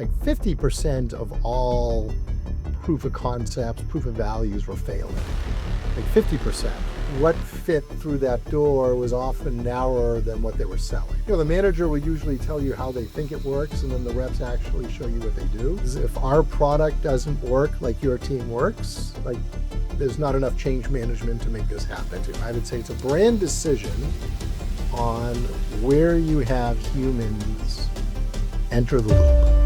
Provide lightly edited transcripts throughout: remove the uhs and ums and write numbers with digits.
like 50% of all proof of concepts, proof of values were failing. Like 50%. What fit through that door was often narrower than what they were selling. The manager will usually tell you how they think it works, and then the reps actually show you what they do. If our product doesn't work like your team works, like there's not enough change management to make this happen. I would say it's a brand decision on where you have humans enter the loop.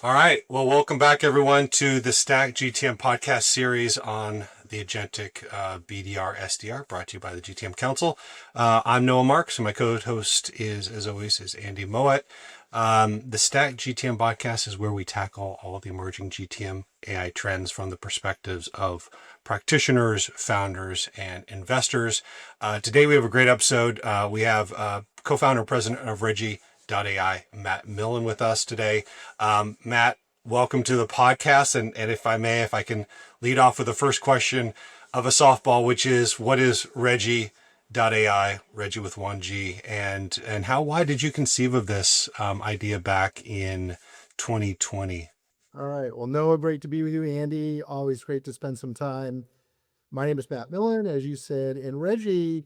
All right. Well, welcome back, everyone, to the Stack GTM podcast series on the Agentic BDR SDR, brought to you by the GTM Council. I'm Noah Marks, and my co-host is, as always, is Andy Moet. The Stack GTM podcast is where we tackle all of the emerging GTM AI trends from the perspectives of practitioners, founders, and investors. Today, we have a great episode. We have co-founder and president of Regie.ai, Matt Millen, with us today. Matt, welcome to the podcast. And if I can lead off with the first question of a softball, which is, what is Regie.ai, Regie with one G, and why did you conceive of this idea back in 2020? All right. Well, Noah, great to be with you, Andy. Always great to spend some time. My name is Matt Millen, as you said, and Regie.ai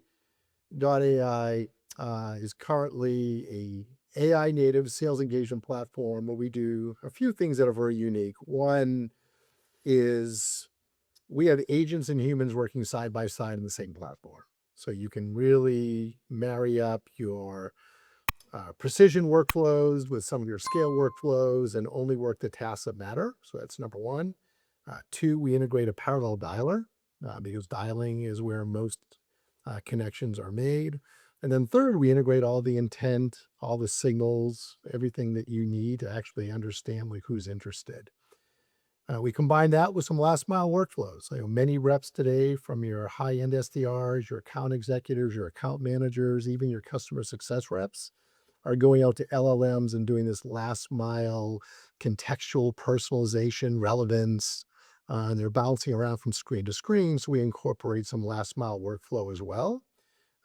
is currently a AI native sales engagement platform where we do a few things that are very unique. One is we have agents and humans working side by side in the same platform. So you can really marry up your precision workflows with some of your scale workflows and only work the tasks that matter. So that's number one. Two, we integrate a parallel dialer because dialing is where most connections are made. And then third, we integrate all the intent, all the signals, everything that you need to actually understand like who's interested. We combine that with some last mile workflows. Many reps today, from your high-end SDRs, your account executives, your account managers, even your customer success reps, are going out to LLMs and doing this last mile contextual personalization, relevance, and they're bouncing around from screen to screen. So we incorporate some last mile workflow as well.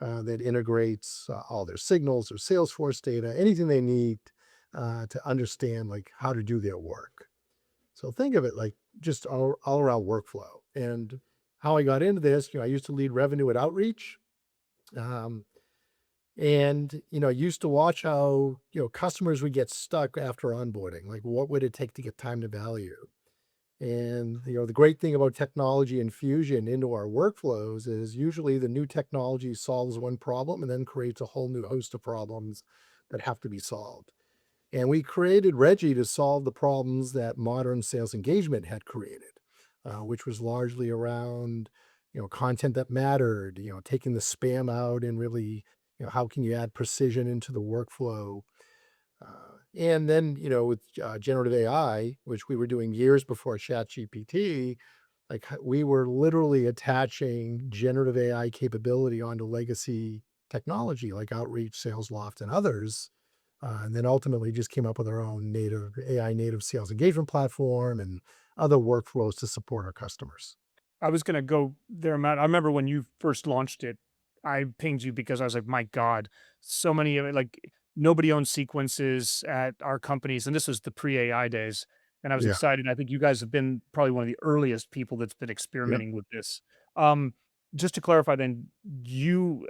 That integrates all their signals, their Salesforce data, anything they need to understand like how to do their work. So think of it like just all around workflow. And how I got into this, I used to lead revenue at Outreach. And I used to watch how, customers would get stuck after onboarding. Like, what would it take to get time to value? And, the great thing about technology infusion into our workflows is usually the new technology solves one problem and then creates a whole new host of problems that have to be solved. And we created Regie to solve the problems that modern sales engagement had created, which was largely around, content that mattered, taking the spam out and really, how can you add precision into the workflow? And then, with generative AI, which we were doing years before ChatGPT, like we were literally attaching generative AI capability onto legacy technology like Outreach, SalesLoft, and others. And then ultimately just came up with our own native AI native sales engagement platform and other workflows to support our customers. I was going to go there, Matt. I remember when you first launched it, I pinged you because I was like, my God, so many of it, like nobody owns sequences at our companies. And this was the pre-AI days. And I was Yeah. excited. I think you guys have been probably one of the earliest people that's been experimenting with this. Just to clarify then,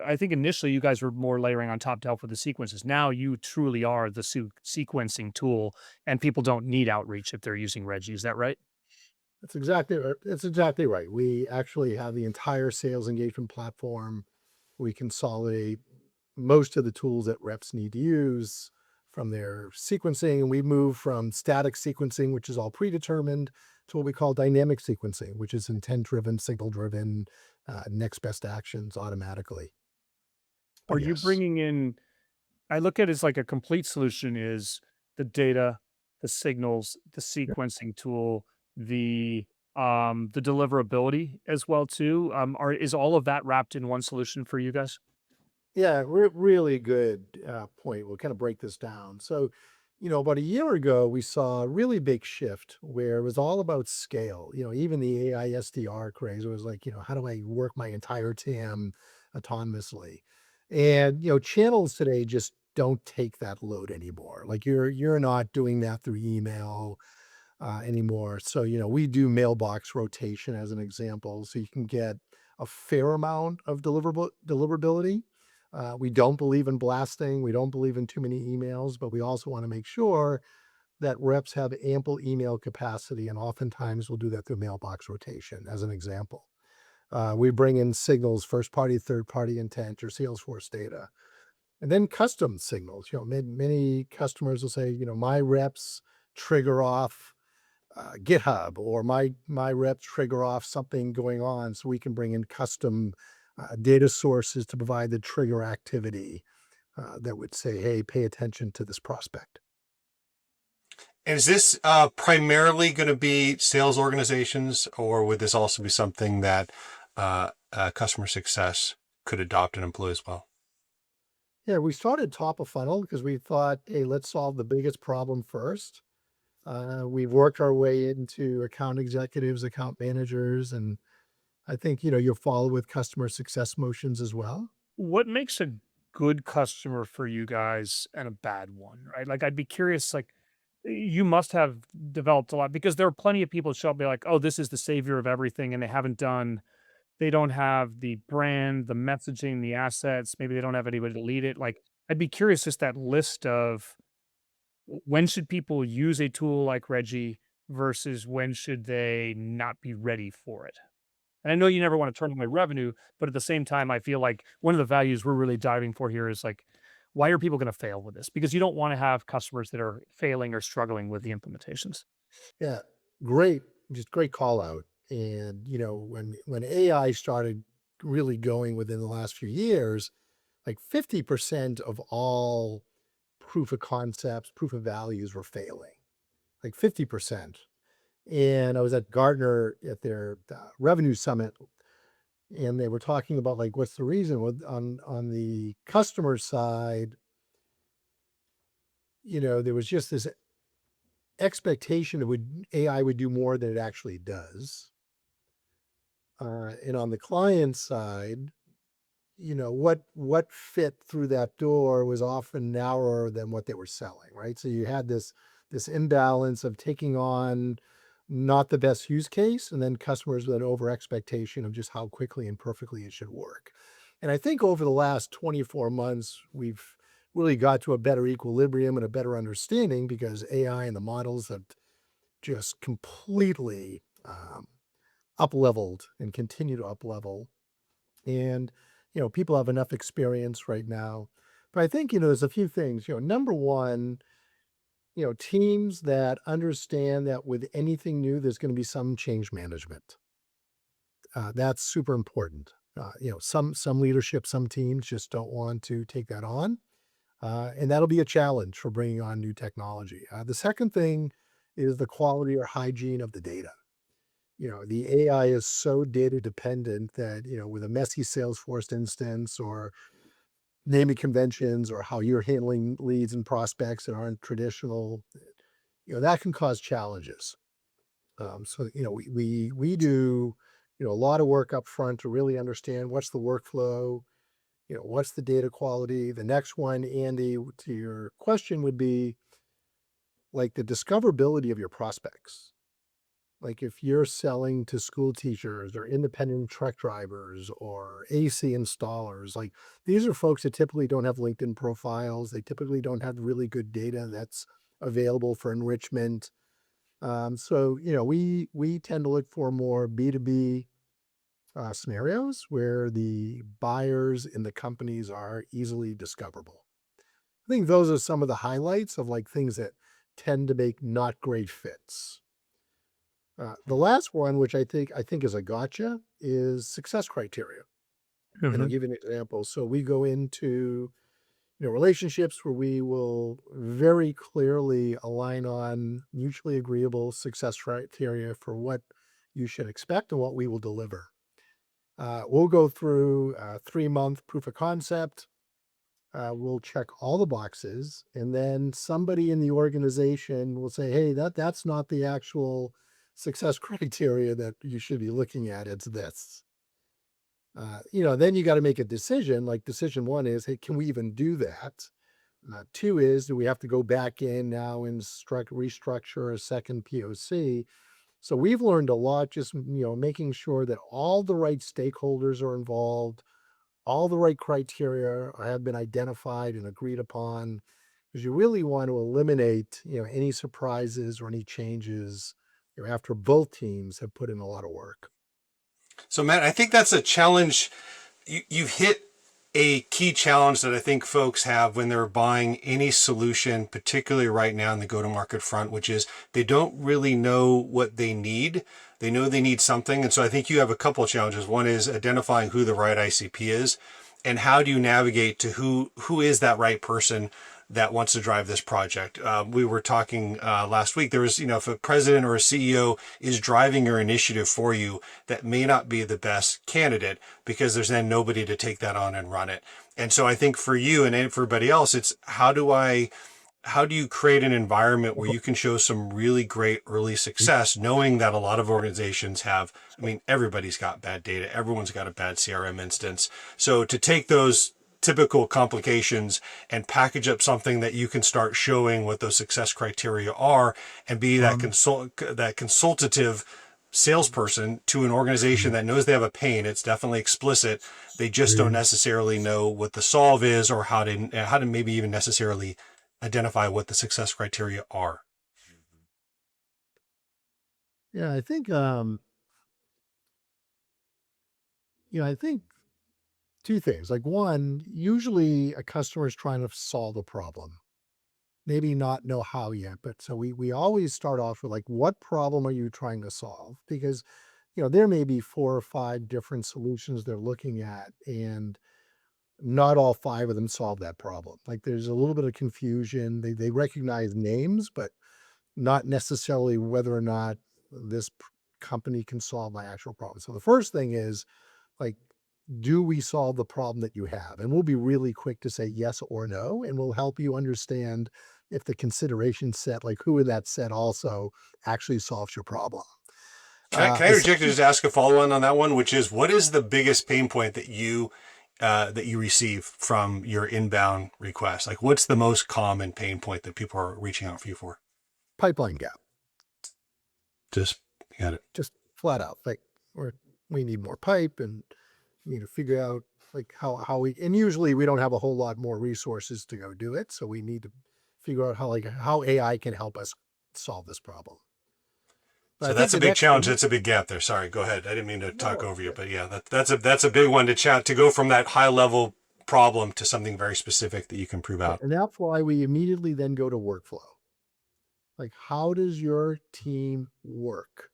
I think initially you guys were more layering on top to help with the sequences. Now you truly are the sequencing tool and people don't need Outreach if they're using Regie. Is that right? That's exactly right. We actually have the entire sales engagement platform. We consolidate most of the tools that reps need to use from their sequencing. And we move from static sequencing, which is all predetermined, to what we call dynamic sequencing, which is intent-driven, signal-driven, next best actions automatically. Are you bringing in, I look at it as like a complete solution is the data, the signals, the sequencing tool, the deliverability as well too. Is all of that wrapped in one solution for you guys? Yeah, really good point. We'll kind of break this down. So, About a year ago, we saw a really big shift where it was all about scale. Even the AI SDR craze was like, how do I work my entire TAM autonomously? And, channels today just don't take that load anymore. Like you're not doing that through email anymore. So, we do mailbox rotation as an example. So you can get a fair amount of deliverability. We don't believe in blasting. We don't believe in too many emails, but we also want to make sure that reps have ample email capacity. And oftentimes we'll do that through mailbox rotation as an example. We bring in signals, first party, third party intent, or Salesforce data. And then custom signals. Many customers will say, my reps trigger off GitHub, or my reps trigger off something going on, so we can bring in custom data sources to provide the trigger activity that would say, hey, pay attention to this prospect. And is this primarily going to be sales organizations, or would this also be something that customer success could adopt and employ as well? Yeah, we started top of funnel because we thought, hey, let's solve the biggest problem first. We've worked our way into account executives, account managers, and I think, you'll follow with customer success motions as well. What makes a good customer for you guys and a bad one, right? Like, I'd be curious, like, you must have developed a lot because there are plenty of people that show up and be like, oh, this is the savior of everything. And they don't have the brand, the messaging, the assets. Maybe they don't have anybody to lead it. Like, I'd be curious, just that list of when should people use a tool like Reggie versus when should they not be ready for it? And I know you never want to turn away revenue, but at the same time, I feel like one of the values we're really diving for here is like, why are people going to fail with this? Because you don't want to have customers that are failing or struggling with the implementations. Yeah, great, just great call out. And when AI started really going within the last few years, like 50% of all proof of concepts, proof of values were failing, like 50%. And I was at Gartner at their revenue summit, and they were talking about like, what's the reason? Well, on the customer side, there was just this expectation that AI would do more than it actually does. And on the client side, what fit through that door was often narrower than what they were selling, right? So you had this imbalance of taking on not the best use case, and then customers with an over expectation of just how quickly and perfectly it should work. And I think over the last 24 months, we've really got to a better equilibrium and a better understanding because AI and the models have just completely up leveled and continue to up level. And, people have enough experience right now. But I think, there's a few things. Number one, teams that understand that with anything new, there's going to be some change management. That's super important. Some leadership, some teams just don't want to take that on. And that'll be a challenge for bringing on new technology. The second thing is the quality or hygiene of the data. The AI is so data dependent that, with a messy Salesforce instance or naming conventions or how you're handling leads and prospects that aren't traditional, that can cause challenges. So, we do, a lot of work up front to really understand what's the workflow, what's the data quality. The next one, Andy, to your question would be like the discoverability of your prospects. Like if you're selling to school teachers or independent truck drivers or AC installers, like these are folks that typically don't have LinkedIn profiles. They typically don't have really good data that's available for enrichment. So, we tend to look for more B2B scenarios where the buyers in the companies are easily discoverable. I think those are some of the highlights of like things that tend to make not great fits. The last one, which I think is a gotcha, is success criteria. And I'll Mhm. give you an example. So we go into relationships where we will very clearly align on mutually agreeable success criteria for what you should expect and what we will deliver. We'll go through a 3-month proof of concept. will check all the boxes, and then somebody in the organization will say, hey, that's not the actual success criteria that you should be looking at. It's this. Then you got to make a decision. Like decision one is, hey, can we even do that? Two is, do we have to go back in now and restructure a second POC? So we've learned a lot, just making sure that all the right stakeholders are involved, all the right criteria have been identified and agreed upon, because you really want to eliminate any surprises or any changes after both teams have put in a lot of work. So Matt, I think that's a challenge. You've hit a key challenge that I think folks have when they're buying any solution, particularly right now in the go-to-market front, which is they don't really know what they need. They know they need something. And so I think you have a couple of challenges. One is identifying who the right ICP is, and how do you navigate to who is that right person that wants to drive this project. We were talking last week, there was, if a president or a CEO is driving your initiative for you, that may not be the best candidate, because there's then nobody to take that on and run it. And so I think for you and for everybody else, it's how do you create an environment where you can show some really great early success, knowing that a lot of organizations have, everybody's got bad data. Everyone's got a bad CRM instance. So to take those typical complications and package up something that you can start showing what those success criteria are, and be that consultative salesperson to an organization that knows they have a pain. It's definitely explicit. They just don't necessarily know what the solve is, or how to maybe even necessarily identify what the success criteria are. Yeah, I think two things. Like one, usually a customer is trying to solve a problem, maybe not know how yet, but so we always start off with like, what problem are you trying to solve? Because there may be 4 or 5 different solutions they're looking at, and not all 5 of them solve that problem. Like there's a little bit of confusion. They recognize names, but not necessarily whether or not this company can solve my actual problem. So the first thing is like, do we solve the problem that you have? And we'll be really quick to say yes or no, and we'll help you understand if the consideration set, like who in that set also actually solves your problem. Can I interject and just ask a follow-on on that one, which is, what is the biggest pain point that you receive from your inbound requests? Like, what's the most common pain point that people are reaching out for you for? Pipeline gap. Just got it. Just flat out, like we need more pipe, and we need to figure out like how we, and usually we don't have a whole lot more resources to go do it. So we need to figure out how AI can help us solve this problem. So that's a big challenge. That's a big gap there. Sorry, go ahead. I didn't mean to talk over you, but yeah, that's a big one to go from that high level problem to something very specific that you can prove out. And that's why we immediately then go to workflow. Like, how does your team work?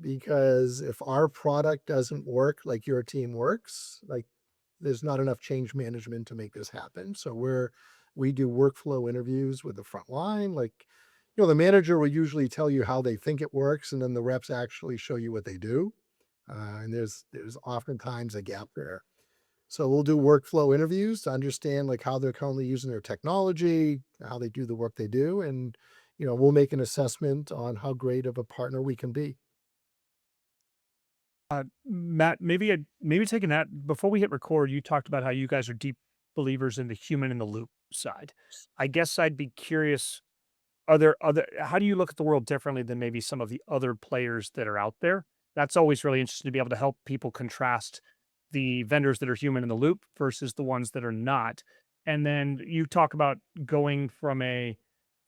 Because if our product doesn't work like your team works, like there's not enough change management to make this happen. So we do workflow interviews with the front line. Like, the manager will usually tell you how they think it works, and then the reps actually show you what they do. And there's oftentimes a gap there. So we'll do workflow interviews to understand like how they're currently using their technology, how they do the work they do. And, we'll make an assessment on how great of a partner we can be. Matt, maybe taking that before we hit record, you talked about how you guys are deep believers in the human in the loop side. I guess I'd be curious, how do you look at the world differently than maybe some of the other players that are out there? That's always really interesting to be able to help people contrast the vendors that are human in the loop versus the ones that are not. And then you talk about going from a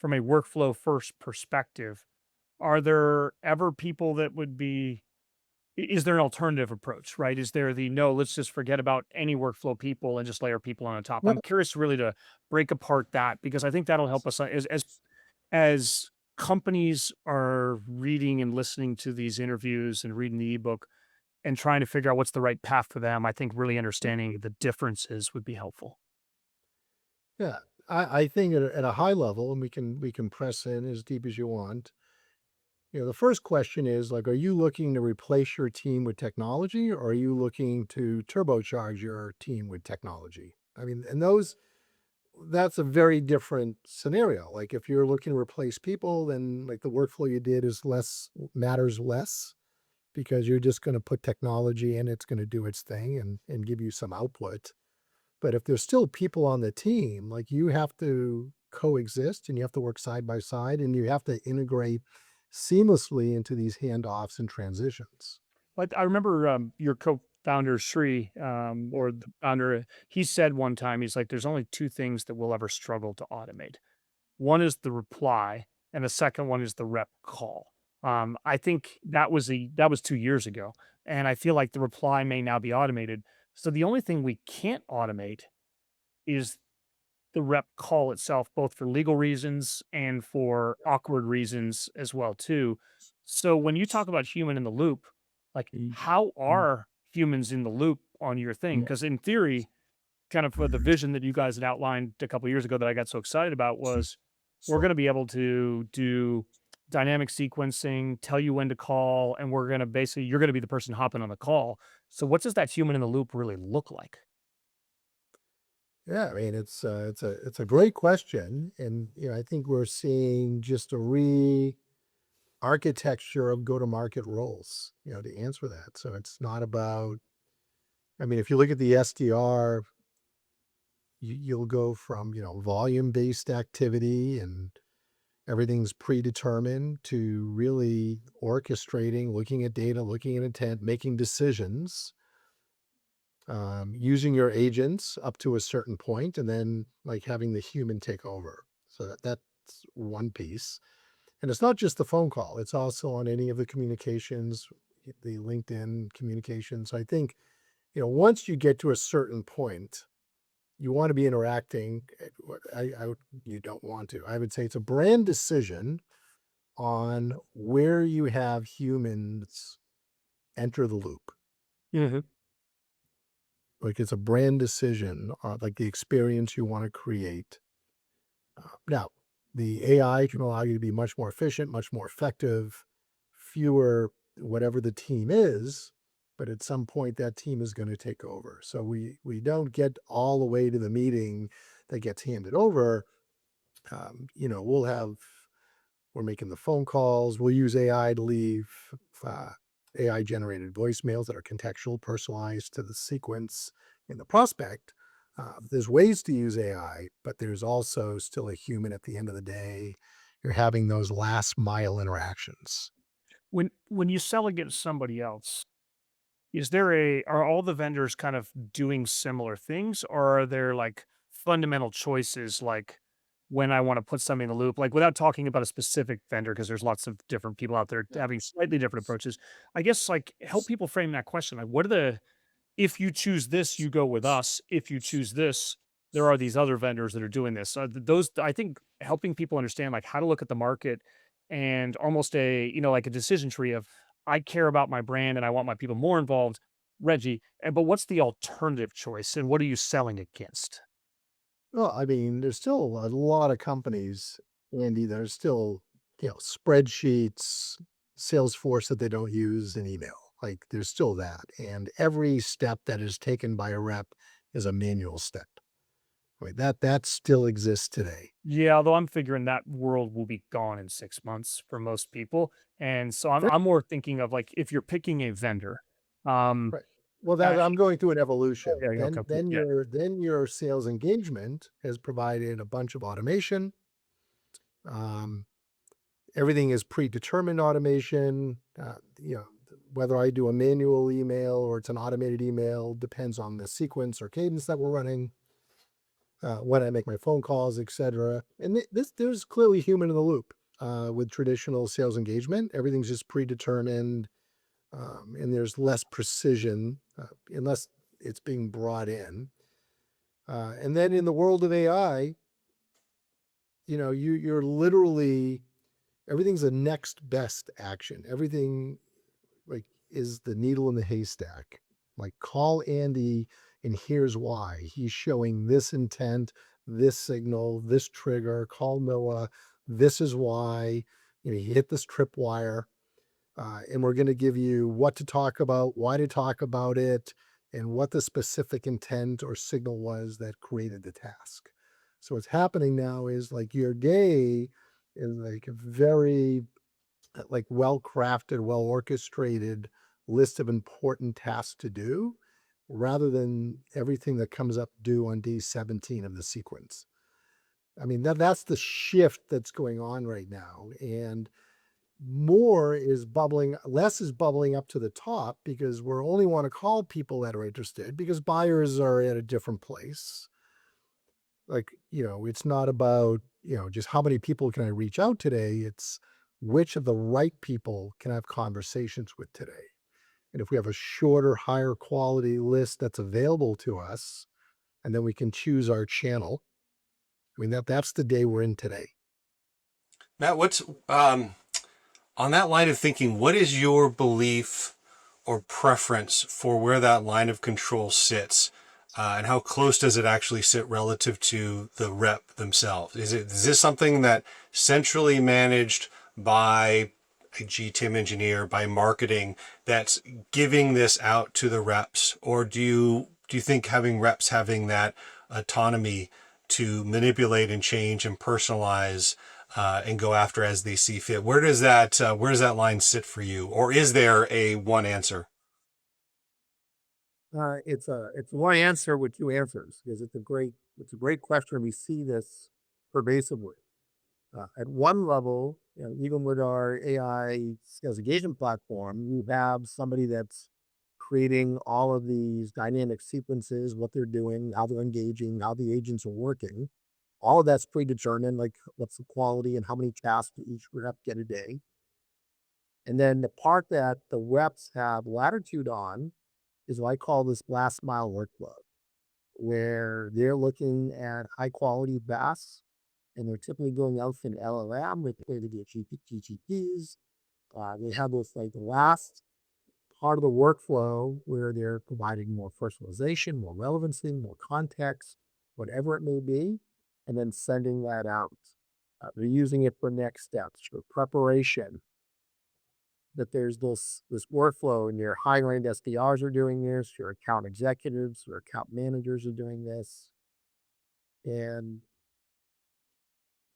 workflow first perspective. Are there ever people that would be, is there an alternative approach, right? Is there no, let's just forget about any workflow people and just layer people on the top? I'm curious really to break apart that, because I think that'll help us as companies are reading and listening to these interviews and reading the ebook and trying to figure out what's the right path for them. I think really understanding the differences would be helpful. Yeah, I think at a high level, and we can press in as deep as you want. The first question is like, are you looking to replace your team with technology, or are you looking to turbocharge your team with technology? I mean, and that's a very different scenario. Like if you're looking to replace people, then like the workflow you did matters less because you're just going to put technology in, it's going to do its thing and give you some output. But if there's still people on the team, like you have to coexist and you have to work side by side and you have to integrate seamlessly into these handoffs and transitions. But I remember your co-founder Sri, or the founder. He said one time, he's like, "There's only two things that we'll ever struggle to automate. One is the reply, and the second one is the rep call." I think that was 2 years ago, and I feel like the reply may now be automated. So the only thing we can't automate is the rep call itself, both for legal reasons and for awkward reasons as well too. So when you talk about human in the loop, like Mm, how mm, are humans in the loop on your thing? mm, Because in theory, kind of the vision that you guys had outlined a couple years ago that I got so excited about was we're going to be able to do dynamic sequencing, tell you when to call, and we're going to basically you're going to be the person hopping on the call. So what does that human in the loop really look like? Yeah, I mean it's a great question, and I think we're seeing just a architecture of go-to-market roles, to answer that. So it's not about, I mean, if you look at the SDR, you'll go from, volume-based activity and everything's predetermined to really orchestrating, looking at data, looking at intent, making decisions, using your agents up to a certain point, and then like having the human take over. So that's one piece. And it's not just the phone call, it's also on any of the communications, the LinkedIn communications. I think, once you get to a certain point, you want to be interacting. You don't want to. I would say it's a brand decision on where you have humans enter the loop. Mhm. Like it's a brand decision, like the experience you want to create. Now, the AI can allow you to be much more efficient, much more effective, fewer, whatever the team is, but at some point that team is going to take over. So we don't get all the way to the meeting that gets handed over. We'll have we're making the phone calls. We'll use AI to leave uh, AI generated voicemails that are contextual, personalized to the sequence in the prospect. There's ways to use AI, but there's also still a human at the end of the day. You're having those last mile interactions. When you sell against somebody else, is there a are all the vendors kind of doing similar things, or are there, like, fundamental choices, like, when I wanna put something in the loop? Like, without talking about a specific vendor, because there's lots of different people out there Yeah. having slightly different approaches. I guess, like, help people frame that question, like, what are the if you choose this, you go with us. If you choose this, there are these other vendors that are doing this. Those I think helping people understand like how to look at the market and almost like a decision tree of I care about my brand and I want my people more involved, Reggie. But what's the alternative choice and what are you selling against? Well, I mean, there's still a lot of companies, Andy, there's still, spreadsheets, Salesforce that they don't use in email. Like there's still that. And every step that is taken by a rep is a manual step. Right. That still exists today. Yeah, although I'm figuring that world will be gone in 6 months for most people. And so I'm Fair. I'm more thinking of like if you're picking a vendor, um, Right. Well, that uh, I'm going through an oh, evolution. yeah, okay, Then cool. then Yeah. your sales engagement has provided a bunch of automation. Um, Everything is predetermined automation. Whether I do a manual email or it's an automated email depends on the sequence or cadence that we're running. When I make my phone calls, etc. And there's clearly human in the loop with traditional sales engagement. Everything's just predetermined, and there's less precision unless it's being brought in. And then in the world of AI, you're literally everything's a next best action. Everything like is the needle in the haystack. Like call Andy and here's why. He's showing this intent, this signal, this trigger. Call Noah. This is why. He hit this tripwire, and we're going to give you what to talk about, why to talk about it, and what the specific intent or signal was that created the task. So what's happening now is like your day is like a very like well-crafted, well-orchestrated list of important tasks to do rather than everything that comes up due on day 17 of the sequence. I mean, that's the shift that's going on right now. And less is bubbling up to the top because we're only want to call people that are interested because buyers are at a different place. Like, it's not about, just how many people can I reach out today? It's which of the right people can I have conversations with today? And if we have a shorter, higher quality list that's available to us, and then we can choose our channel. I mean, that's the day we're in today. Matt, what's on that line of thinking, what is your belief or preference for where that line of control sits? And how close does it actually sit relative to the rep themselves? Is this something that centrally managed by a GTM engineer, by marketing, that's giving this out to the reps? Or do you think having reps having that autonomy to manipulate and change and personalize and go after as they see fit? Where does that line sit for you, or is there a one answer? It's one answer with two answers because it's a great question. We see this pervasively. At one level, even with our AI sales engagement platform, you have somebody that's creating all of these dynamic sequences, what they're doing, how they're engaging, how the agents are working. All of that's predetermined, like what's the quality and how many tasks do each rep get a day. And then the part that the reps have latitude on is what I call this last mile workflow, where they're looking at high quality BAS and they're typically going out for an LLM with to get GPTs. They have this like last part of the workflow where they're providing more personalization, more relevancy, more context, whatever it may be, and then sending that out. They're using it for next steps, for preparation, that there's this workflow and your high-ranked SDRs are doing this, your account executives or account managers are doing this. And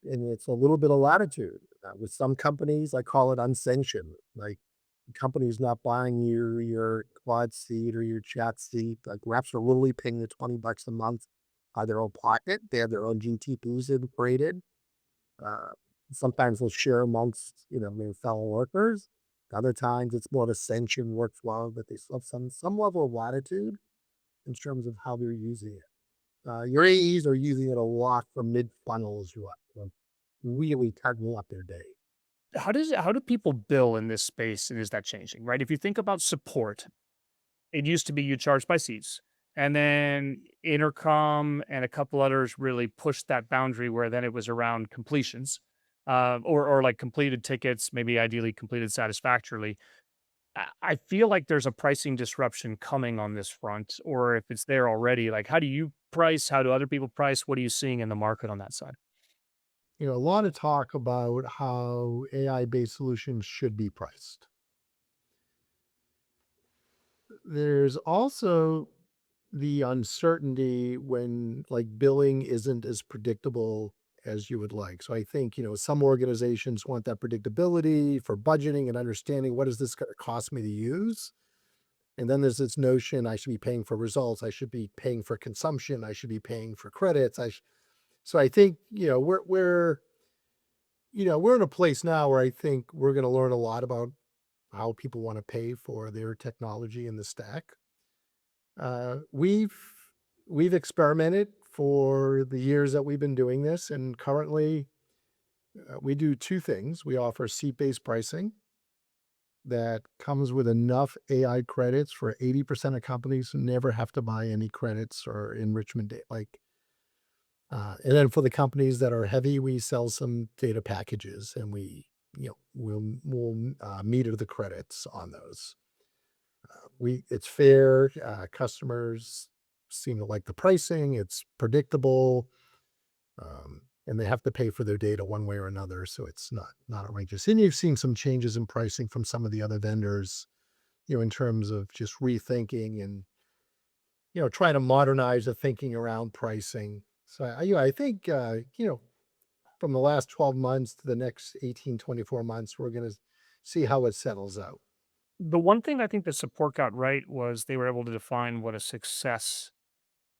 it's a little bit of latitude. With some companies, I call it unsanctioned. Like the company's not buying your quad seat or your chat seat. Like reps are literally paying the $20 a month out of their own pocket. They have their own GTPs integrated. Sometimes they'll share amongst, their fellow workers. Other times it's more of a sanctioned workflow, but they still have some level of latitude in terms of how they're using it. Your AEs are using it a lot for mid-funnel as well, really tighten up their day. How do people bill in this space, and is that changing, right? If you think about support, it used to be you charge by seats, and then Intercom and a couple others really pushed that boundary where then it was around completions, or like completed tickets, maybe ideally completed satisfactorily. I feel like there's a pricing disruption coming on this front, or if it's there already, like how do you price? How do other people price? What are you seeing in the market on that side? A lot of talk about how AI-based solutions should be priced. There's also the uncertainty when like billing isn't as predictable as you would like. So I think, some organizations want that predictability for budgeting and understanding what is this going to cost me to use. And then there's this notion I should be paying for results. I should be paying for consumption. I should be paying for credits. So I think, we're in a place now where I think we're going to learn a lot about how people want to pay for their technology in the stack. We've experimented for the years that we've been doing this, and currently we do two things. We offer seat-based pricing that comes with enough AI credits for 80% of companies who never have to buy any credits or enrichment data. And then for the companies that are heavy, we sell some data packages, and we'll meter the credits on those. It's fair. Customers seem to like the pricing. It's predictable, and they have to pay for their data one way or another, so it's not outrageous. And you've seen some changes in pricing from some of the other vendors, in terms of just rethinking and trying to modernize the thinking around pricing. So I think, from the last 12 months to the next 18, 24 months, we're going to see how it settles out. The one thing I think that support got right was they were able to define what a success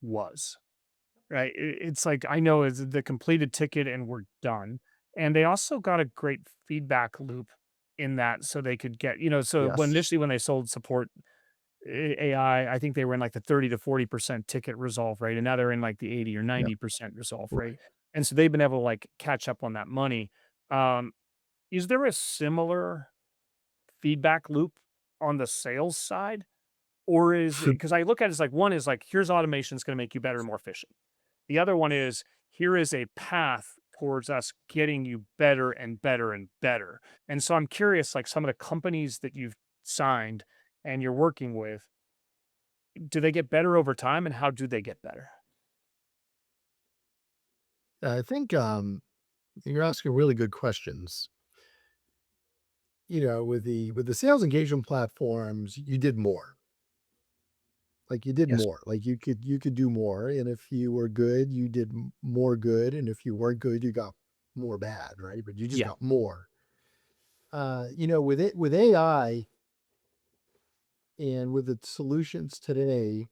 was, right? It's like, I know it's the completed ticket and we're done. And they also got a great feedback loop in that so they could get, so when Yes. initially when they sold support AI, I think they were in like the 30 to 40% ticket resolve rate. And now they're in like the 80 or Yeah. 90% resolve rate. Right. And so they've been able to like catch up on that money. Um, is there a similar feedback loop on the sales side? Or is it because I look at it as like one is like, here's automation is going to make you better and more efficient. The other one is here is a path towards us getting you better and better and better. And so I'm curious, like some of the companies that you've signed and you're working with, do they get better over time and how do they get better? I think you're asking really good questions. With the sales engagement platforms, you did more. Like you did Yes. more. Like you could do more, and if you were good, you did more good, and if you weren't good, you got more bad, right? But you just Yeah. got more. With AI and with the solutions today,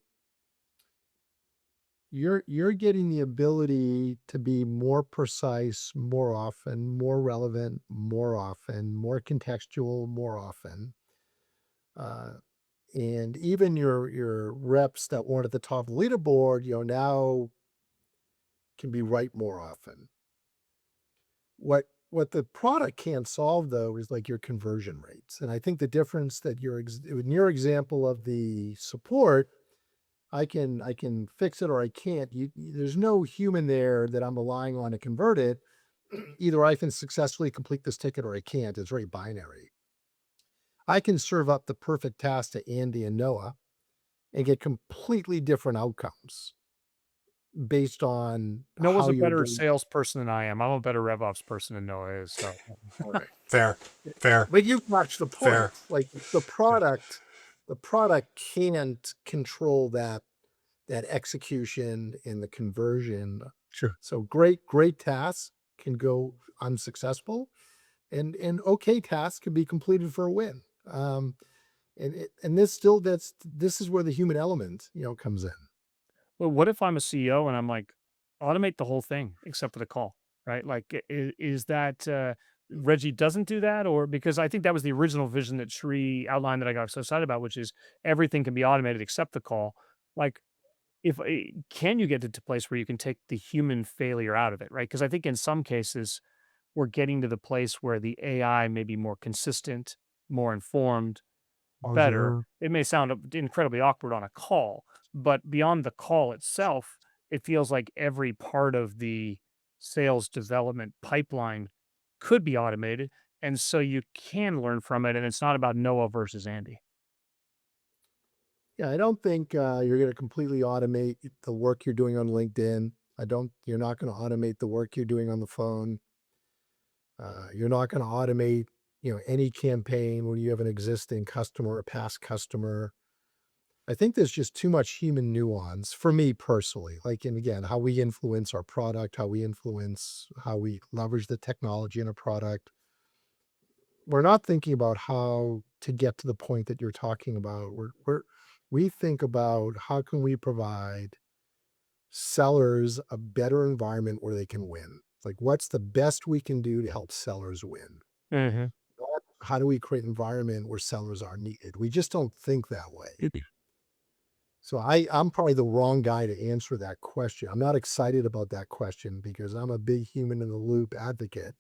you're getting the ability to be more precise more often, more relevant more often, more contextual more often. Uh, and even your reps that weren't at the top of the leaderboard, now can be right more often. What the product can't solve though is like your conversion rates. And I think the difference that in your example of the support, I can fix it or I can't. There's no human there that I'm relying on to convert it. Either I can successfully complete this ticket or I can't. It's very binary. I can serve up the perfect task to Andy and Noah and get completely different outcomes based on Noah's how a you're better doing. salesperson than I am. I'm a better RevOps person than Noah is. So All right. Fair, fair, But you touched the fair. point. Like the product can't control that execution and the conversion. Sure. So great tasks can go unsuccessful, and okay tasks can be completed for a win. And this is where the human element comes in. well, what if I'm a CEO and I'm like, automate the whole thing except for the call, right? Like, is that Reggie doesn't do that, or because I think that was the original vision that Sri outlined that I got so excited about, which is everything can be automated except the call. Like, if can you get it to a place where you can take the human failure out of it, right? Because I think in some cases we're getting to the place where the AI may be more consistent, more informed, better. Mhm. It may sound incredibly awkward on a call, but beyond the call itself, it feels like every part of the sales development pipeline could be automated. And so you can learn from it. And it's not about Noah versus Andy. Yeah, I don't think you're going to completely automate the work you're doing on LinkedIn. You're not going to automate the work you're doing on the phone. You're not going to automate, any campaign when you have an existing customer or past customer. I think there's just too much human nuance for me personally. Like, and again, how we influence our product, how we leverage the technology in a product. We're not thinking about how to get to the point that you're talking about. We think about how can we provide sellers a better environment where they can win. Like, what's the best we can do to help sellers win? Hmm. Not how do we create an environment where sellers are needed? We just don't think that way. So I'm probably the wrong guy to answer that question. I'm not excited about that question because I'm a big human in the loop advocate.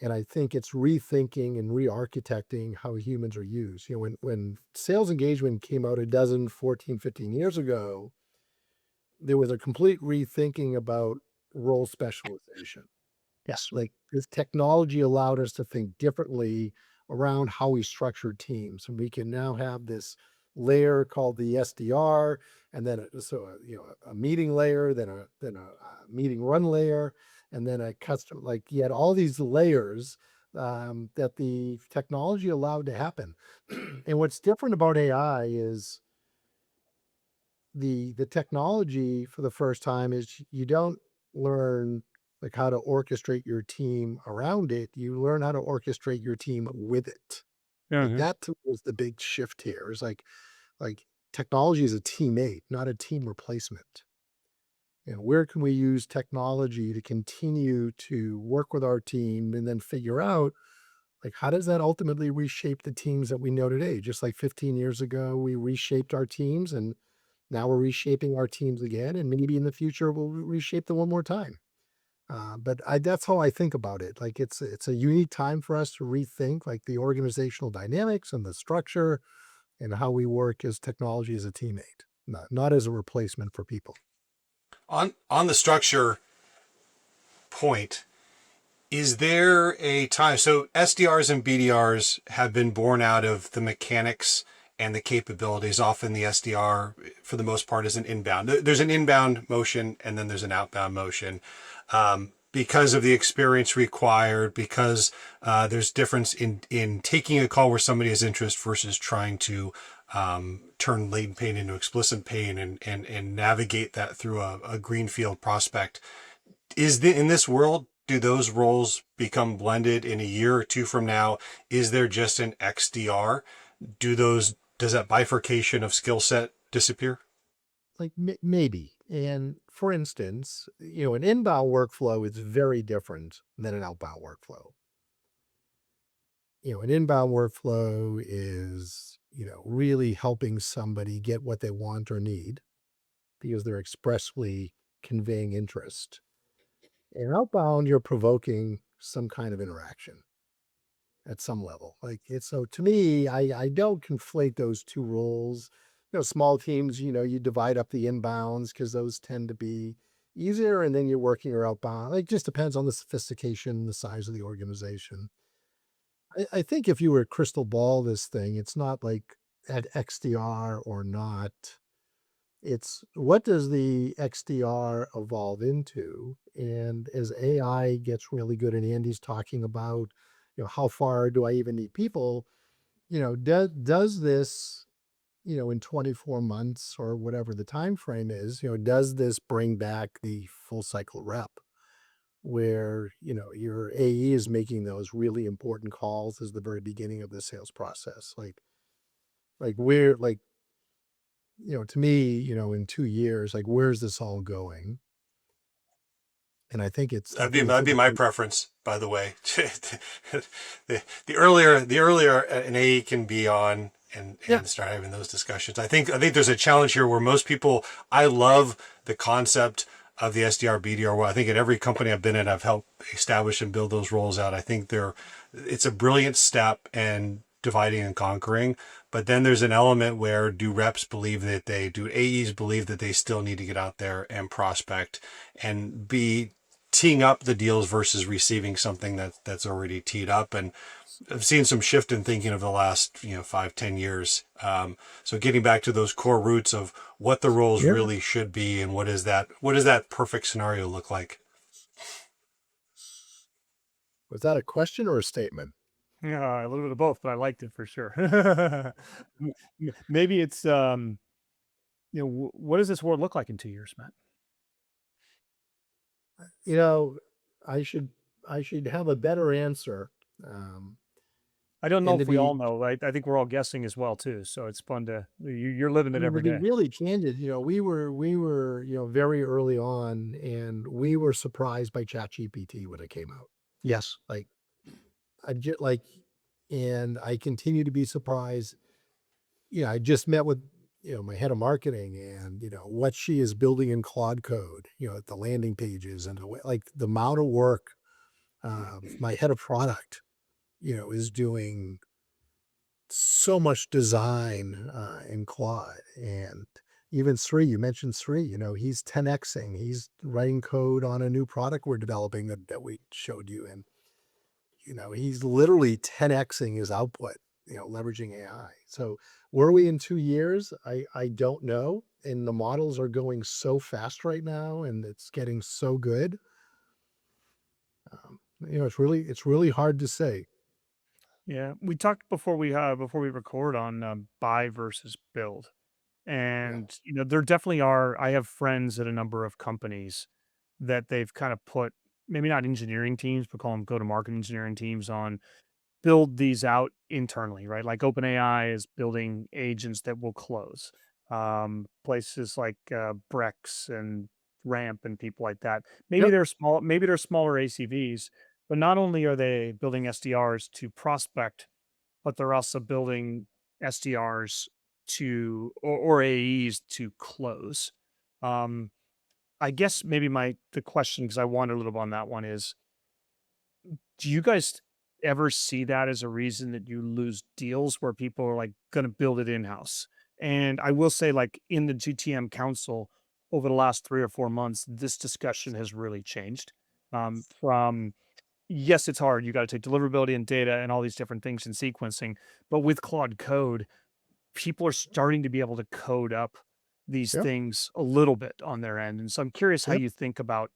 And I think it's rethinking and re-architecting how humans are used. When sales engagement came out 15 years ago, there was a complete rethinking about role specialization. Yes. Like this technology allowed us to think differently around how we structure teams. And we can now have this layer called the SDR, and then a meeting layer, then a meeting run layer, and then a custom. Like you had all these layers that the technology allowed to happen. And what's different about AI is the technology for the first time is you don't learn like how to orchestrate your team around it. You learn how to orchestrate your team with it. Like Mhm. that to me was the big shift here. Is like technology is a teammate, not a team replacement. And where can we use technology to continue to work with our team and then figure out like how does that ultimately reshape the teams that we know today? Just like 15 years ago, we reshaped our teams and now we're reshaping our teams again. And maybe in the future, we'll reshape them one more time. That's how I think about it. Like it's a unique time for us to rethink like the organizational dynamics and the structure and how we work as technology as a teammate, not as a replacement for people. On the structure point, is there a time? So SDRs and BDRs have been born out of the mechanics and the capabilities. Often the SDR, for the most part, is an inbound. There's an inbound motion and then there's an outbound motion. Because of the experience required, because there's difference in taking a call where somebody has interest versus trying to turn latent pain into explicit pain and navigate that through a greenfield prospect. In this world, do those roles become blended in a year or two from now? Is there just an XDR? Does that bifurcation of skill set disappear? Like maybe. And for instance, an inbound workflow is very different than an outbound workflow. An inbound workflow is, really helping somebody get what they want or need because they're expressly conveying interest. In outbound, you're provoking some kind of interaction at some level. Like it's so to me, I don't conflate those two roles. Small teams, you divide up the inbounds because those tend to be easier, and then you're working your outbound. It just depends on the sophistication, the size of the organization. I think if you were crystal ball this thing, it's not like at XDR or not. It's what does the XDR evolve into? And as AI gets really good, and Andy's talking about, how far do I even need people? Does this, in 24 months or whatever the time frame is, does this bring back the full cycle rep where, your AE is making those really important calls as the very beginning of the sales process? Like we're like, to me, in 2 years, like where's this all going? And That'd be my preference, by the way. The earlier an AE can be on yeah, and start having those discussions. I think there's a challenge here where most people. I love the concept of the SDR BDR. Well, I think at every company I've been in, I've helped establish and build those roles out. I think it's a brilliant step and dividing and conquering. But then there's an element where do AEs believe that they still need to get out there and prospect and be teeing up the deals versus receiving something that's already teed up. And I've seen some shift in thinking of the last 5-10 years. So getting back to those core roots of what the roles yeah. really should be and what does that perfect scenario look like? Was that a question or a statement? Yeah, a little bit of both, but I liked it for sure. Maybe it's what does this world look like in 2 years, Matt? You know, I should I should have a better answer. Um, I don't know and to if we all be, know, right? I think we're all guessing as well too. So it's fun you're living I it mean, to every be day. really candid, we were, very early on, and we were surprised by ChatGPT when it came out. Yes. Like I just like, and I continue to be surprised. I just met with my head of marketing, and what she is building in Claude code. At the landing pages and like the amount of work. My head of product, is doing so much design in Claude, and even Sri. You mentioned Sri. He's 10xing. He's writing code on a new product we're developing that we showed you, and he's literally 10xing his output. Leveraging AI. So were we in 2 years? I don't know. And the models are going so fast right now, and it's getting so good. It's really hard to say. Yeah, we talked before we record on buy versus build. And, there definitely are. I have friends at a number of companies that they've kind of put maybe not engineering teams, but call them go to market engineering teams on build these out internally, right? Like OpenAI is building agents that will close. Places like Brex and Ramp and people like that. Maybe Yep. they're small, maybe they're smaller ACVs, but not only are they building SDRs to prospect, but they're also building SDRs or AEs to close. Um, I guess maybe the question, because I wonder a little bit on that one, is do you guys ever see that as a reason that you lose deals where people are like going to build it in house? And I will say, like in the GTM council over the last 3 or 4 months, this discussion has really changed. From yes, it's hard. You got to take deliverability and data and all these different things in sequencing. But with Claude Code, people are starting to be able to code up these Yep. things a little bit on their end. And so I'm curious how Yep. you think about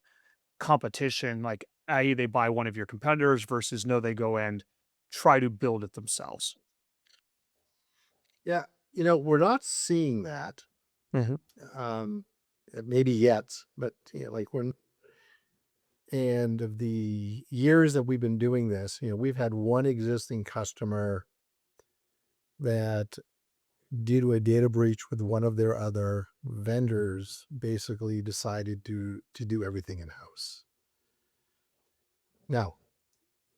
competition, like, i.e., they buy one of your competitors versus no, they go and try to build it themselves. Yeah. We're not seeing that. Mhm. Um, maybe yet, but like and of the years that we've been doing this, we've had one existing customer that, due to a data breach with one of their other vendors, basically decided to do everything in house. Now,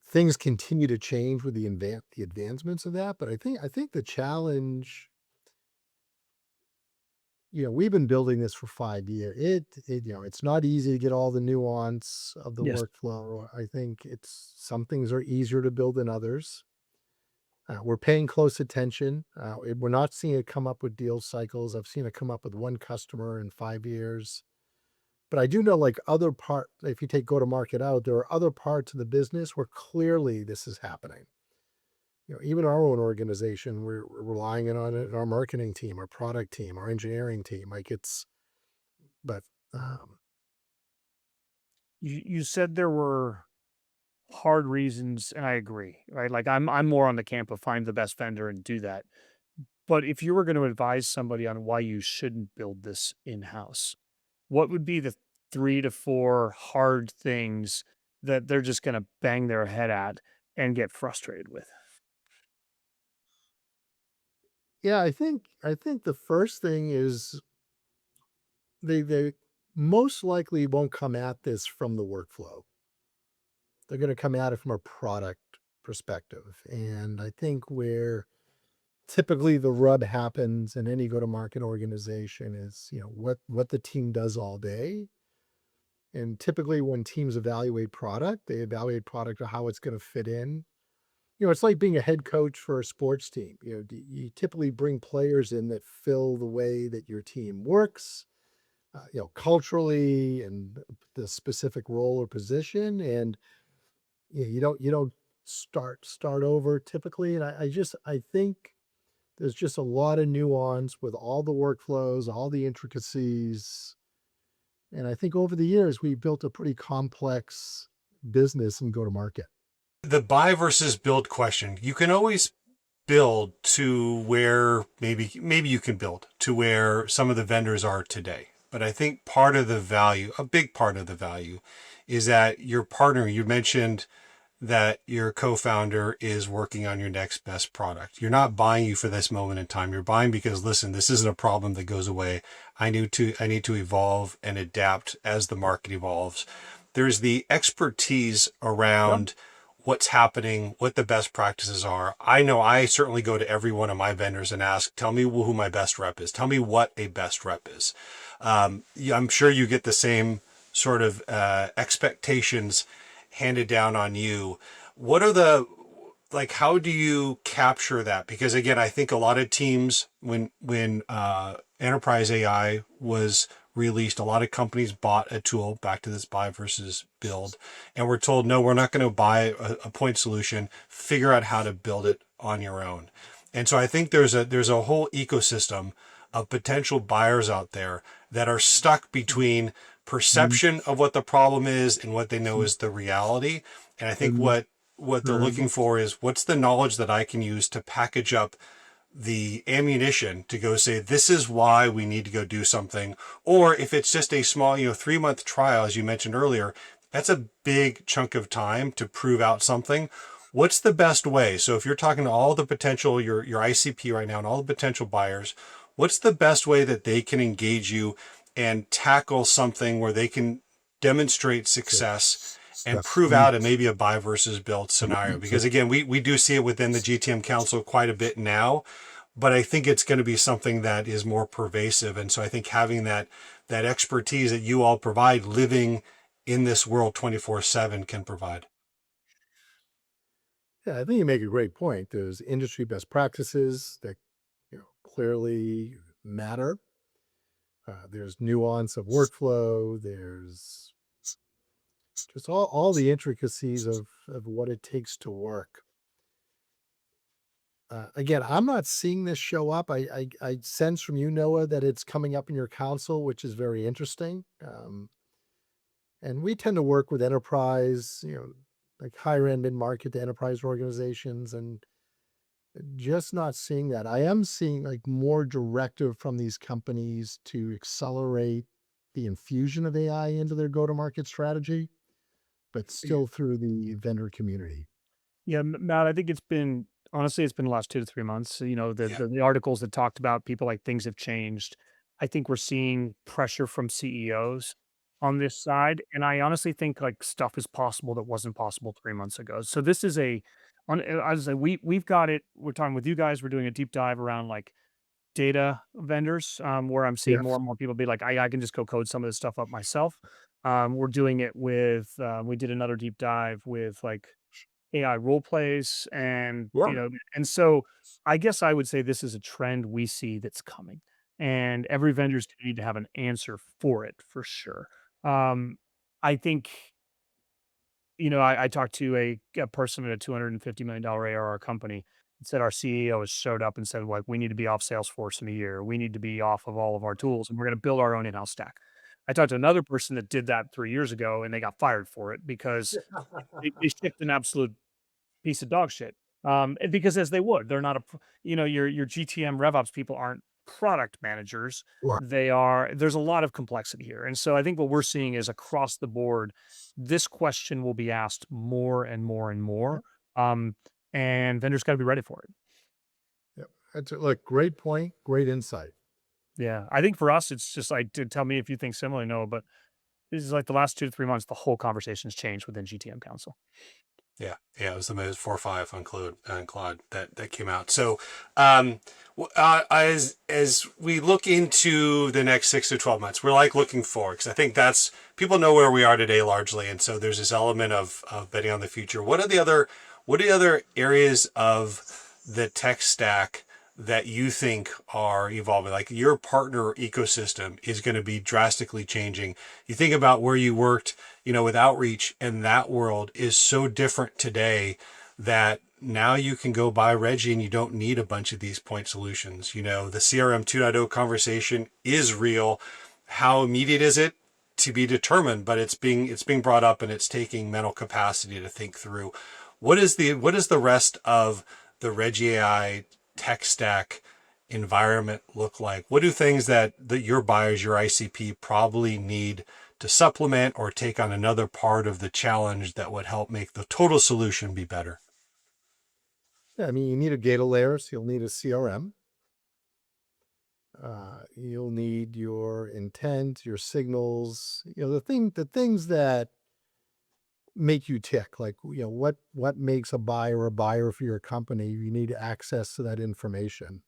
things continue to change with the advancements of that, but I think the challenge, we've been building this for 5 years. It's not easy to get all the nuance of the Yes. workflow. I think some things are easier to build than others. We're paying close attention. We're not seeing it come up with deal cycles. I've seen it come up with one customer in 5 years. But I do know, like if you take go to market out, there are other parts of the business where clearly this is happening. Even our own organization, we're relying on it in our marketing team, our product team, our engineering team. But um, You said there were hard reasons, and I agree, right? Like I'm more on the camp of find the best vendor and do that. But if you were going to advise somebody on why you shouldn't build this in-house, what would be the 3 to 4 hard things that they're just going to bang their head at and get frustrated with? yeah, I think the first thing is they most likely won't come at this from the workflow. They're going to come at it from a product perspective. And I think where typically the rub happens in any go-to-market organization is, what the team does all day. And typically when teams evaluate product, they evaluate product or how it's going to fit in. It's like being a head coach for a sports team. You typically bring players in that fill the way that your team works, culturally and the specific role or position. And you don't start over typically. And I think there's just a lot of nuance with all the workflows, all the intricacies. And I think over the years, we built a pretty complex business and go to market. The buy versus build question, you can always build to where maybe you can build to where some of the vendors are today. But I think part of the value, a big part of the value, is that your partner, you mentioned that your co-founder is working on your next best product. You're not buying you for this moment in time. You're buying because, listen, this isn't a problem that goes away. I need to evolve and adapt as the market evolves. There's the expertise Yep. around what's happening, what the best practices are. I know I certainly go to every one of my vendors and ask, tell me who my best rep is. Tell me what a best rep is. Yeah, I'm sure you get the same sort of expectations handed down on you. What are how do you capture that? Because again, I think a lot of teams, when enterprise AI was released, a lot of companies bought a tool, back to this buy versus build, and we're told, no, we're not going to buy a point solution, figure out how to build it on your own. And so I think there's a whole ecosystem of potential buyers out there that are stuck between perception of what the problem is and what they know is the reality. And I think what they're looking for is, what's the knowledge that I can use to package up the ammunition to go say, this is why we need to go do something. Or if it's just a small, 3-month trial, as you mentioned earlier, that's a big chunk of time to prove out something. What's the best way? So if you're talking to all the potential, your ICP right now and all the potential buyers, what's the best way that they can engage you and tackle something where they can demonstrate success and prove out it maybe a buy versus build scenario? Because again, we do see it within the GTM Council quite a bit now, but I think it's going to be something that is more pervasive. And so I think having that expertise that you all provide, living in this world 24/7, can provide. Yeah, I think you make a great point. There's industry best practices that clearly matter. There's nuance of workflow. There's just all the intricacies of what it takes to work. Again, I'm not seeing this show up. I sense from you, Noah, that it's coming up in your council, which is very interesting. And we tend to work with enterprise, like higher end mid-market to enterprise organizations, and just not seeing that. I am seeing like more directive from these companies to accelerate the infusion of AI into their go-to-market strategy, but still through the vendor community. Yeah, Matt, I think it's been honestly, it's been the last 2 to 3 months. Yeah. The articles that talked about people like things have changed. I think we're seeing pressure from CEOs on this side, and I honestly think like stuff is possible that wasn't possible 3 months ago. So this is as I say, we've got it. We're talking with you guys. We're doing a deep dive around like data vendors, where I'm seeing more and more people be like, I can just go code some of this stuff up myself. We're doing it with, we did another deep dive with like AI role plays and so I guess I would say this is a trend we see that's coming, and every vendor's gonna need to have an answer for it for sure. I think, I talked to a person at a $250 million ARR company and said our CEO has showed up and said, like, we need to be off Salesforce in a year. We need to be off of all of our tools and we're going to build our own in-house stack. I talked to another person that did that 3 years ago and they got fired for it because they shipped an absolute piece of dog shit. And because as they would, they're not your GTM RevOps people aren't product managers. There's a lot of complexity here. And so I think what we're seeing is across the board, this question will be asked more and more and more. And vendors got to be ready for it. Yep. Look, great point, great insight. Yeah. I think for us, it's just like, tell me if you think similarly, no, but this is like the last 2 to 3 months, the whole conversation's changed within GTM Council. Yeah, it was the most 4 or 5 on Claude that came out. So, as we look into the next 6 to 12 months, we're like looking forward because I think that's people know where we are today largely, and so there's this element of betting on the future. What are the other areas of the tech stack that you think are evolving? Like your partner ecosystem is going to be drastically changing. You think about where you worked, with outreach, and that world is so different today that now you can go buy Regie and you don't need a bunch of these point solutions. The CRM 2.0 conversation is real. How immediate is it? To be determined, but it's being brought up and it's taking mental capacity to think through. What is the rest of the Regie.ai tech stack environment look like? What do things that your buyers, your ICP probably need to supplement or take on another part of the challenge that would help make the total solution be better? Yeah, I mean, you need a data layer, so you'll need a CRM. You'll need your intent, your signals, the things that make you tick, like, what makes a buyer for your company. You need access to that information.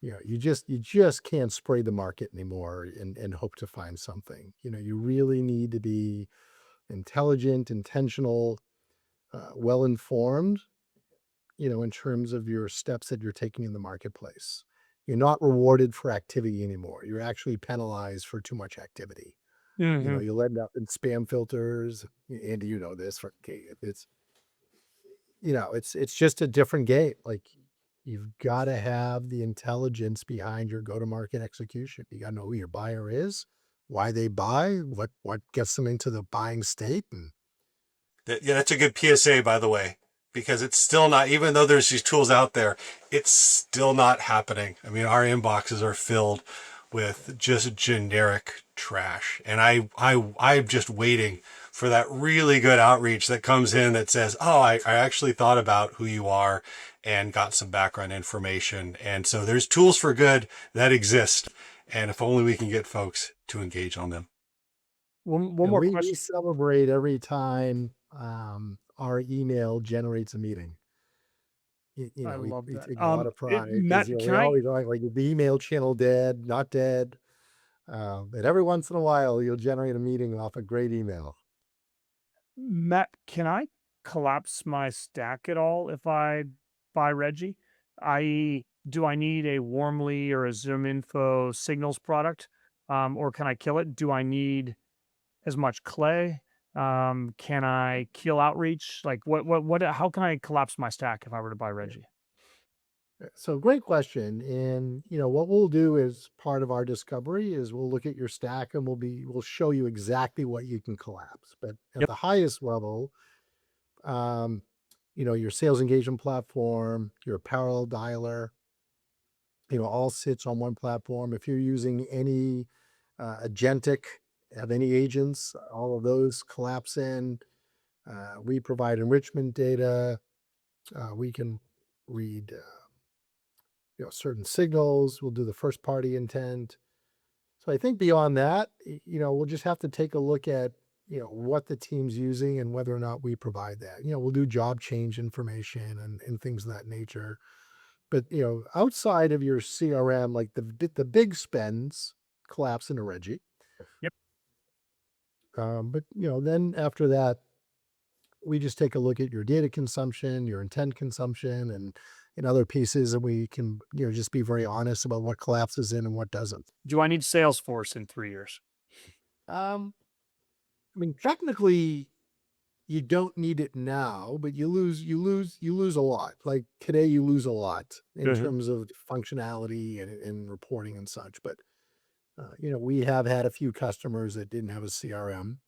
You just can't spray the market anymore and hope to find something. You really need to be intelligent, intentional, well-informed, in terms of your steps that you're taking in the marketplace. You're not rewarded for activity anymore. You're actually penalized for too much activity. You'll end up in spam filters. Andy, this. It's just a different game. Like, you've got to have the intelligence behind your go-to-market execution. You got to know who your buyer is, why they buy, what gets them into the buying state. And Yeah, that's a good PSA, by the way. because it's still not, even though there's these tools out there, it's still not happening. I mean, our inboxes are filled with just generic trash. And I'm just waiting for that really good outreach that comes in that says, oh, I actually thought about who you are and got some background information. And so there's tools for good that exist. And if only we can get folks to engage on them. One And more we question. celebrate every time our email generates a meeting. I We love that. take a lot of pride because Matt, can we I always like the email channel dead, not dead. But every once in a while, you'll generate a meeting off a great email. Matt, can I collapse my stack at all if I buy Reggie? I.e., do I need a Warmly or a Zoom Info Signals product, or can I kill it? Do I need as much Clay? Can I kill Outreach? Like, what? How can I collapse my stack if I were to buy Reggie? So great question. And what we'll do as part of our discovery is we'll look at your stack and we'll show you exactly what you can collapse. But at Yep. the highest level, um, your sales engagement platform, your parallel dialer, all sits on one platform. If you're using any agentic, have any agents, all of those collapse in. We provide enrichment data. We can read certain signals. We'll do the first party intent. So I think beyond that, we'll just have to take a look at what the team's using and whether or not we provide that. We'll do job change information and things of that nature. But outside of your CRM, like the big spends collapse into Regie. Yep. But then after that, we just take a look at your data consumption, your intent consumption, and other pieces, and we can just be very honest about what collapses in and what doesn't. Do I need Salesforce in 3 years? I mean, technically, you don't need it now, but you lose a lot. Like today, you lose a lot in Mhm. terms of functionality and reporting and such. But we have had a few customers that didn't have a CRM.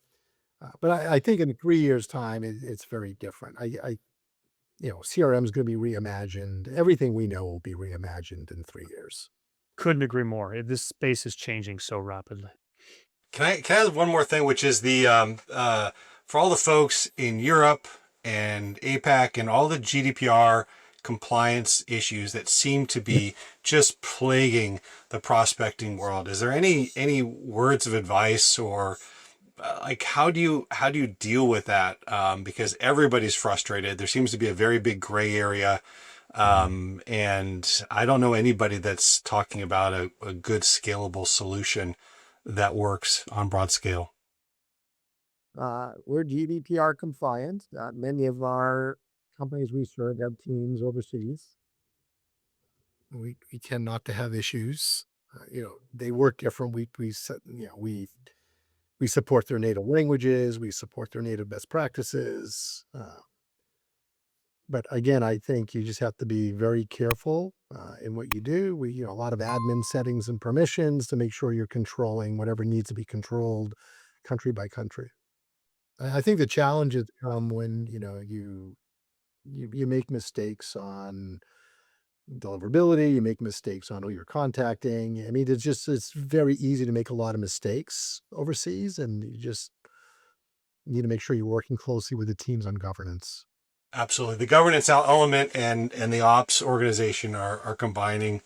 But I think in 3 years' time, it's very different. CRM is going to be reimagined. Everything we know will be reimagined in 3 years. Couldn't agree more. This space is changing so rapidly. Can I add one more thing, which is the for all the folks in Europe and APAC and all the GDPR compliance issues that seem to be just plaguing the prospecting world. Is there any words of advice or like how do you deal with that? Because everybody's frustrated. There seems to be a very big gray area. And I don't know anybody that's talking about a good scalable solution that works on broad scale. We're GDPR compliant. Many of our companies we serve have teams overseas. We tend not to have issues. They work different. We support their native languages. We support their native best practices. But again, I think you just have to be very careful in what you do. We, a lot of admin settings and permissions to make sure you're controlling whatever needs to be controlled country by country. I think the challenges come when, you make mistakes on deliverability, you make mistakes on who you're contacting. I mean, it's very easy to make a lot of mistakes overseas, and you just need to make sure you're working closely with the teams on governance. Absolutely. The governance element and the ops organization are combining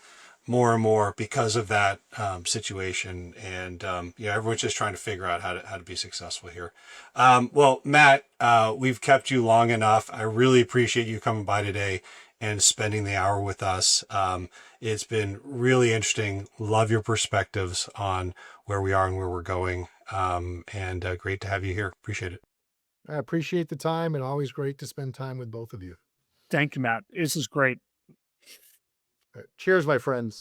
more and more because of that situation. And, everyone's just trying to figure out how to be successful here. Well, Matt, we've kept you long enough. I really appreciate you coming by today and spending the hour with us. It's been really interesting. Love your perspectives on where we are and where we're going. And great to have you here. Appreciate it. I appreciate the time, and always great to spend time with both of you. Thank you, Matt. This is great. Cheers, my friends.